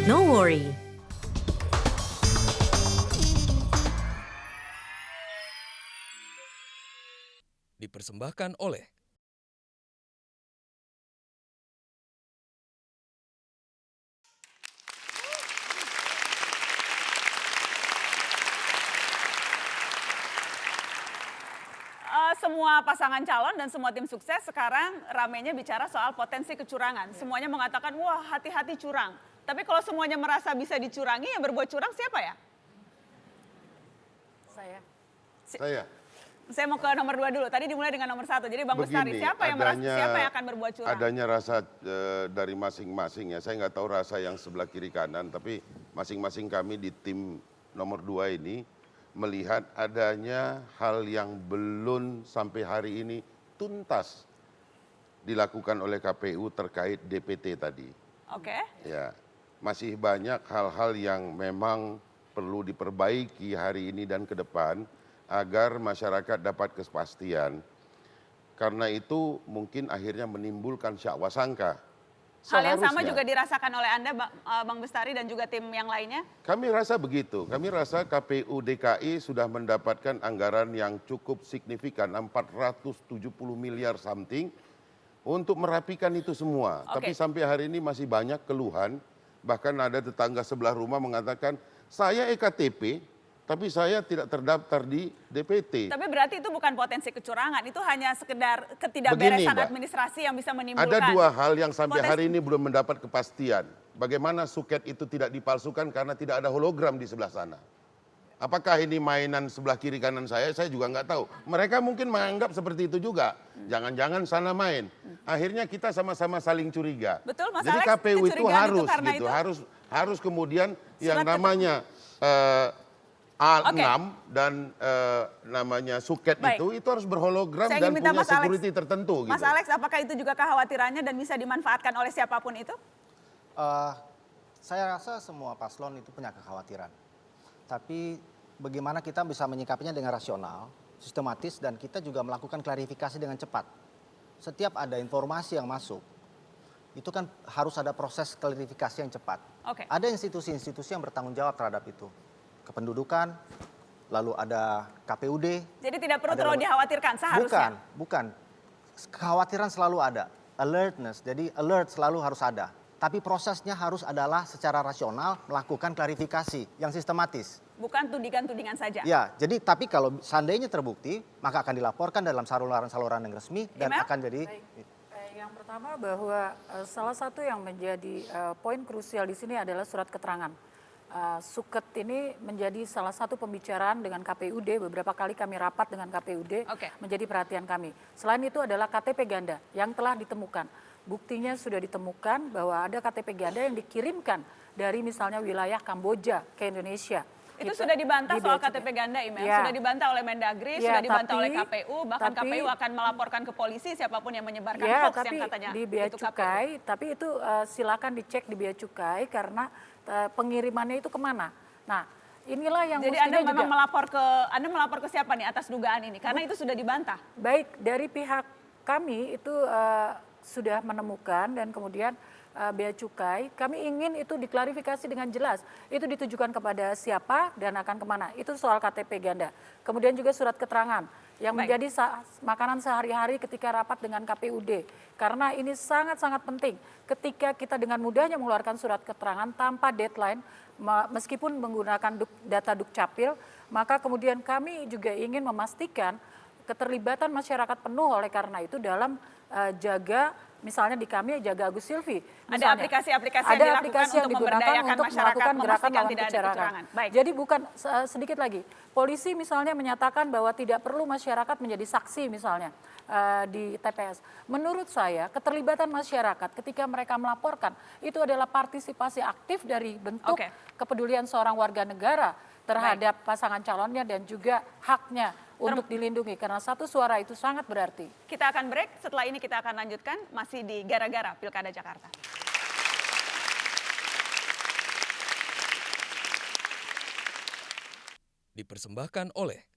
no worry. Dipersembahkan oleh semua pasangan calon dan semua tim sukses sekarang ramenya bicara soal potensi kecurangan. Semuanya mengatakan, wah hati-hati curang. Tapi kalau semuanya merasa bisa dicurangi, yang berbuat curang siapa ya? Saya. Saya mau ke nomor 2 dulu. Tadi dimulai dengan nomor 1. Jadi Bang Bestari, siapa yang akan berbuat curang? Adanya rasa dari masing-masing ya. Saya nggak tahu rasa yang sebelah kiri kanan, tapi masing-masing kami di tim nomor 2 ini melihat adanya hal yang belum sampai hari ini tuntas dilakukan oleh KPU terkait DPT tadi. Oke. Ya, masih banyak hal-hal yang memang perlu diperbaiki hari ini dan ke depan agar masyarakat dapat kepastian. Karena itu mungkin akhirnya menimbulkan syakwa sangka. Hal yang sama Seharusnya. juga dirasakan oleh Anda, Bang Bestari, dan juga tim yang lainnya? Kami rasa begitu. Kami rasa KPU DKI sudah mendapatkan anggaran yang cukup signifikan, 470 miliar something, untuk merapikan itu semua. Oke. Tapi sampai hari ini masih banyak keluhan, bahkan ada tetangga sebelah rumah mengatakan, saya EKTP, tapi saya tidak terdaftar di DPT. Tapi berarti itu bukan potensi kecurangan, itu hanya sekedar ketidakberesan Begini, Mbak. administrasi yang bisa menimbulkan. Ada dua hal yang sampai potensi- hari ini belum mendapat kepastian. Bagaimana suket itu tidak dipalsukan karena tidak ada hologram di sebelah sana. Apakah ini mainan sebelah kiri kanan saya juga nggak tahu. Mereka mungkin menganggap seperti itu juga. Jangan-jangan sana main. Akhirnya kita sama-sama saling curiga. Betul, Mas Jadi Alex, KPU itu kecurigaan harus itu karena gitu, itu? harus kemudian yang Surat namanya A6 Oke. dan namanya suket Baik. itu harus berhologram Saya dan ingin minta punya Mas Alex. security tertentu gitu. Mas Alex, apakah itu juga kekhawatirannya dan bisa dimanfaatkan oleh siapapun itu? Saya rasa semua paslon itu punya kekhawatiran. Tapi bagaimana kita bisa menyikapinya dengan rasional, sistematis, dan kita juga melakukan klarifikasi dengan cepat. Setiap ada informasi yang masuk, itu kan harus ada proses klarifikasi yang cepat. Oke. Ada institusi-institusi yang bertanggung jawab terhadap itu. Kependudukan, lalu ada KPUD. Jadi tidak perlu Ada terlalu lembaga- dikhawatirkan seharusnya. Bukan. Kekhawatiran selalu ada. Alertness, jadi alert selalu harus ada. Tapi prosesnya harus adalah secara rasional melakukan klarifikasi yang sistematis. Bukan tudingan-tudingan saja. Ya, jadi tapi kalau seandainya terbukti, maka akan dilaporkan dalam saluran-saluran yang resmi dan Email? akan jadi. Yang pertama bahwa salah satu yang menjadi poin krusial di sini adalah surat keterangan. Suket ini menjadi salah satu pembicaraan dengan KPUD. Beberapa kali kami rapat dengan KPUD, Oke. menjadi perhatian kami. Selain itu adalah KTP ganda yang telah ditemukan. Buktinya sudah ditemukan bahwa ada KTP ganda yang dikirimkan dari misalnya wilayah Kamboja ke Indonesia. Itu sudah dibantah di soal Bea Cukai. KTP ganda, email. Ya. Sudah dibantah oleh Mendagri, Ya, sudah dibantah tapi- oleh KPU, bahkan tapi- KPU akan melaporkan ke polisi siapapun yang menyebarkan Ya, hoax tapi yang katanya di Bea itu KPU. Cukai, tapi itu silakan dicek di Bea Cukai karena pengirimannya itu kemana. Nah, inilah yang Jadi mestinya Anda memang juga melapor ke siapa nih atas dugaan ini? Karena itu sudah dibantah. baik dari pihak kami itu sudah menemukan dan kemudian Bea Cukai, kami ingin itu diklarifikasi dengan jelas. Itu ditujukan kepada siapa dan akan kemana. Itu soal KTP ganda. Kemudian juga surat keterangan yang Baik. menjadi makanan sehari-hari ketika rapat dengan KPUD. Karena ini sangat-sangat penting. Ketika kita dengan mudahnya mengeluarkan surat keterangan tanpa deadline, meskipun menggunakan data Dukcapil, maka kemudian kami juga ingin memastikan keterlibatan masyarakat penuh oleh karena itu dalam jaga, misalnya di kami jaga Agus Silvi. Ada misalnya. aplikasi-aplikasi yang Ada dilakukan aplikasi yang untuk digunakan memberdayakan untuk masyarakat, melakukan gerakan memastikan lawan tidak ada kecurangan. kecurangan. Baik. Jadi bukan sedikit lagi, polisi misalnya menyatakan bahwa tidak perlu masyarakat menjadi saksi misalnya di TPS. Menurut saya keterlibatan masyarakat ketika mereka melaporkan itu adalah partisipasi aktif dari bentuk Oke. kepedulian seorang warga negara terhadap pasangan calonnya dan juga haknya untuk dilindungi karena satu suara itu sangat berarti. Kita akan break, setelah ini kita akan lanjutkan masih di Gara-Gara Pilkada Jakarta. dipersembahkan oleh